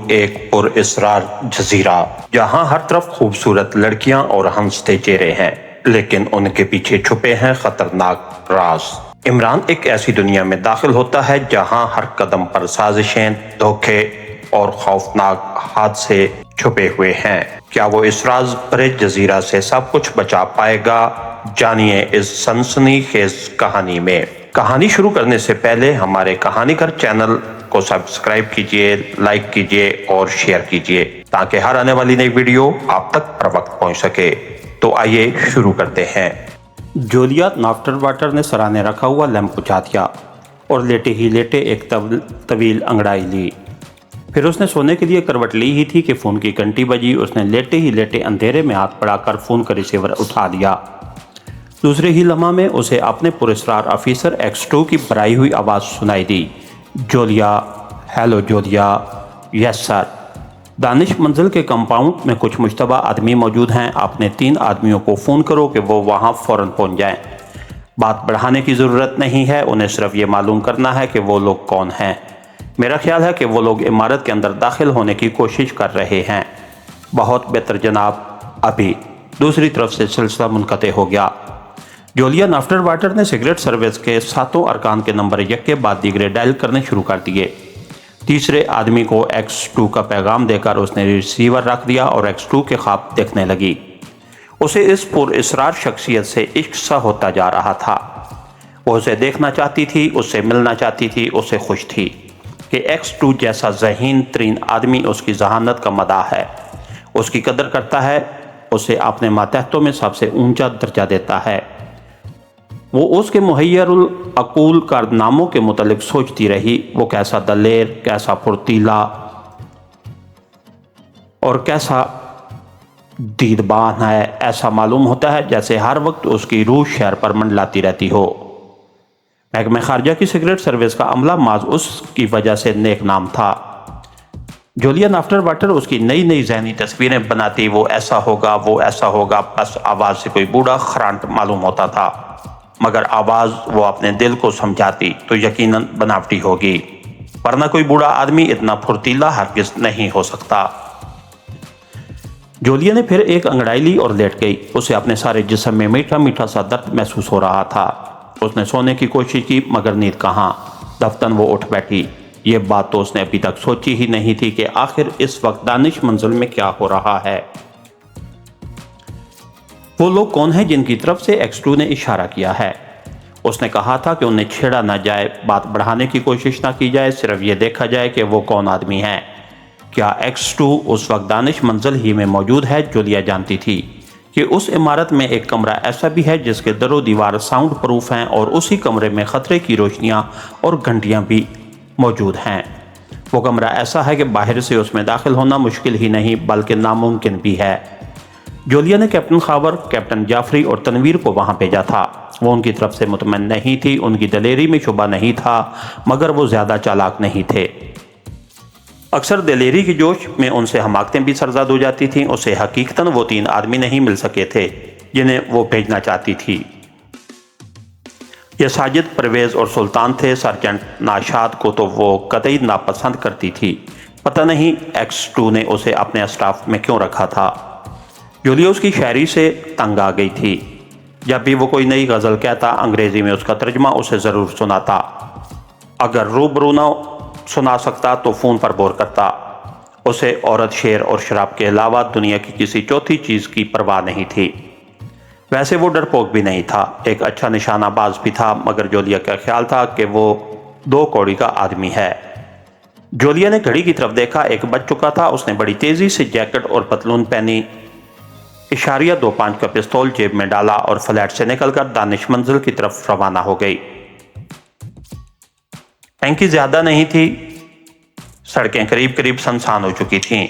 ایک پر اسرار جزیرہ جہاں ہر طرف خوبصورت لڑکیاں اور ہنستے چہرے ہیں، لیکن ان کے پیچھے چھپے ہیں خطرناک راز۔ عمران ایک ایسی دنیا میں داخل ہوتا ہے جہاں ہر قدم پر سازشیں، دھوکے اور خوفناک حادثے چھپے ہوئے ہیں۔ کیا وہ اس راز بھرے جزیرہ سے سب کچھ بچا پائے گا؟ جانیے اس سنسنی خیز کہانی میں۔ کہانی شروع کرنے سے پہلے ہمارے کہانی گھر چینل کو سبسکرائب کیجئے، لائک کیجئے اور شیئر کیجئے تاکہ ہر آنے والی نئی ویڈیو آپ تک پر وقت پہنچ سکے۔ تو آئیے شروع کرتے ہیں۔ جولیا نافٹر واٹر نے سرانے رکھا ہوا لیمپ بجھا دیا اور لیٹے ہی لیٹے ایک طویل انگڑائی لی۔ پھر اس نے سونے کے لیے کروٹ لی ہی تھی کہ فون کی گھنٹی بجی۔ اس نے لیٹے ہی لیٹے اندھیرے میں ہاتھ بڑھا کر فون کا ریسیور اٹھا لیا۔ دوسرے ہی لمحہ میں اسے اپنے پراسرار آفیسر X2 کی بھرائی ہوئی آواز سنائی دی۔ Julia, hello Julia. Yes sir. Danish منزل کے کمپاؤنڈ میں کچھ مشتبہ آدمی موجود ہیں۔ اپنے 3 آدمیوں کو فون کرو کہ وہ وہاں فوراً پہنچ جائیں۔ بات بڑھانے کی ضرورت نہیں ہے، انہیں صرف یہ معلوم کرنا ہے کہ وہ لوگ کون ہیں۔ میرا خیال ہے کہ وہ لوگ عمارت کے اندر داخل ہونے کی کوشش کر رہے ہیں۔ بہت بہتر جناب۔ ابھی دوسری طرف سے سلسلہ منقطع ہو گیا۔ جولیا نافٹر واٹر نے سیکرٹ سروس کے 7 ارکان کے نمبر یک کے بعد دیگرے ڈائل کرنے شروع کر دیے۔ تیسرے آدمی کو X2 کا پیغام دے کر اس نے ریسیور رکھ دیا اور X2 کے خواب دیکھنے لگی۔ اسے اس پر اسرار شخصیت سے عشق سا ہوتا جا رہا تھا۔ وہ اسے دیکھنا چاہتی تھی، اس سے ملنا چاہتی تھی، اسے خوش تھی کہ X2 جیسا ذہین ترین آدمی اس کی ذہانت کا مداح ہے، اس کی قدر کرتا ہے، اسے اپنے ماتحتوں میں سب سے اونچا درجہ دیتا ہے۔ وہ اس کے محیر العقول کارناموں کے متعلق سوچتی رہی۔ وہ کیسا دلیر، کیسا پھرتیلا اور کیسا دیدبان ہے۔ ایسا معلوم ہوتا ہے جیسے ہر وقت اس کی روح شہر پر منڈلاتی رہتی ہو۔ محکمہ خارجہ کی سیکرٹ سروس کا عملہ محض اس کی وجہ سے نیک نام تھا۔ جولیا نافٹر واٹر اس کی نئی نئی ذہنی تصویریں بناتی۔ وہ ایسا ہوگا، وہ ایسا ہوگا، بس آواز سے کوئی بوڑھا خرانٹ معلوم ہوتا تھا، مگر آواز وہ اپنے دل کو سمجھاتی تو یقیناً بناوٹی ہوگی، ورنہ کوئی بوڑھا آدمی اتنا پھرتیلا ہرگز نہیں ہو سکتا۔ جولیا نے پھر ایک انگڑائی لی اور لیٹ گئی۔ اسے اپنے سارے جسم میں میٹھا میٹھا سا درد محسوس ہو رہا تھا۔ اس نے سونے کی کوشش کی مگر نیند کہاں۔ دفتن وہ اٹھ بیٹھی۔ یہ بات تو اس نے ابھی تک سوچی ہی نہیں تھی کہ آخر اس وقت دانش منزل میں کیا ہو رہا ہے۔ وہ لوگ کون ہیں جن کی طرف سے X2 نے اشارہ کیا ہے؟ اس نے کہا تھا کہ انہیں چھیڑا نہ جائے، بات بڑھانے کی کوشش نہ کی جائے، صرف یہ دیکھا جائے کہ وہ کون آدمی ہیں۔ کیا X2 اس وقت دانش منزل ہی میں موجود ہے؟ جولیا جانتی تھی کہ اس عمارت میں ایک کمرہ ایسا بھی ہے جس کے در و دیوار ساؤنڈ پروف ہیں اور اسی کمرے میں خطرے کی روشنیاں اور گھنٹیاں بھی موجود ہیں۔ وہ کمرہ ایسا ہے کہ باہر سے اس میں داخل ہونا مشکل ہی نہیں بلکہ ناممکن بھی ہے۔ جولیا نے کیپٹن خاور، کیپٹن جعفری اور تنویر کو وہاں بھیجا تھا۔ وہ ان کی طرف سے مطمئن نہیں تھی، ان کی دلیری میں شبہ نہیں تھا، مگر وہ زیادہ چالاک نہیں تھے۔ اکثر دلیری کی جوش میں ان سے حماقتیں بھی سرزاد ہو جاتی تھیں۔ اسے حقیقتاً وہ 3 آدمی نہیں مل سکے تھے جنہیں وہ بھیجنا چاہتی تھی۔ یہ ساجد، پرویز اور سلطان تھے۔ سرجنٹ ناشاد کو تو وہ قطعی ناپسند کرتی تھی۔ پتہ نہیں X2 نے اسے اپنے اسٹاف میں کیوں رکھا تھا۔ جولیا اس کی شاعری سے تنگ آ گئی تھی۔ جب بھی وہ کوئی نئی غزل کہتا، انگریزی میں اس کا ترجمہ اسے ضرور سناتا۔ اگر روبرو نہ سنا سکتا تو فون پر بور کرتا۔ اسے عورت، شعر اور شراب کے علاوہ دنیا کی کسی چوتھی چیز کی پرواہ نہیں تھی۔ ویسے وہ ڈرپوک بھی نہیں تھا، ایک اچھا نشانہ باز بھی تھا، مگر جولیا کا خیال تھا کہ وہ 2 کوڑی کا آدمی ہے۔ جولیا نے گھڑی کی طرف دیکھا، 1 بج چکا تھا۔ اس نے بڑی تیزی سے جیکٹ اور پتلون پہنی، اشاریہ 25 کا پستول جیب میں ڈالا اور فلیٹ سے نکل کر دانش منزل کی طرف روانہ ہو گئی۔ ٹینکی زیادہ نہیں تھی، سڑکیں قریب قریب سنسان ہو چکی تھیں،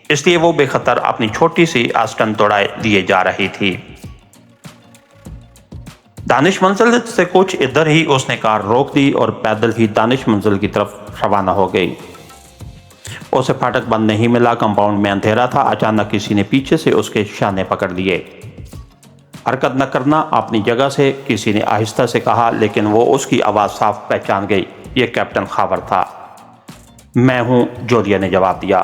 اس لیے وہ بے خطر اپنی چھوٹی سی آسٹن دوڑائے دیے جا رہی تھی۔ دانش منزل سے کچھ ادھر ہی اس نے کار روک دی اور پیدل ہی دانش منزل کی طرف روانہ ہو گئی۔ اسے پھاٹک بند نہیں ملا، کمپاؤنڈ میں اندھیرا تھا۔ اچانک کسی نے پیچھے سے اس کے شانے پکڑ لیے۔ حرکت نہ کرنا، اپنی جگہ سے، کسی نے آہستہ سے کہا، لیکن وہ اس کی آواز صاف پہچان گئی۔ یہ کیپٹن خاور تھا۔ میں ہوں، جولیا نے جواب دیا۔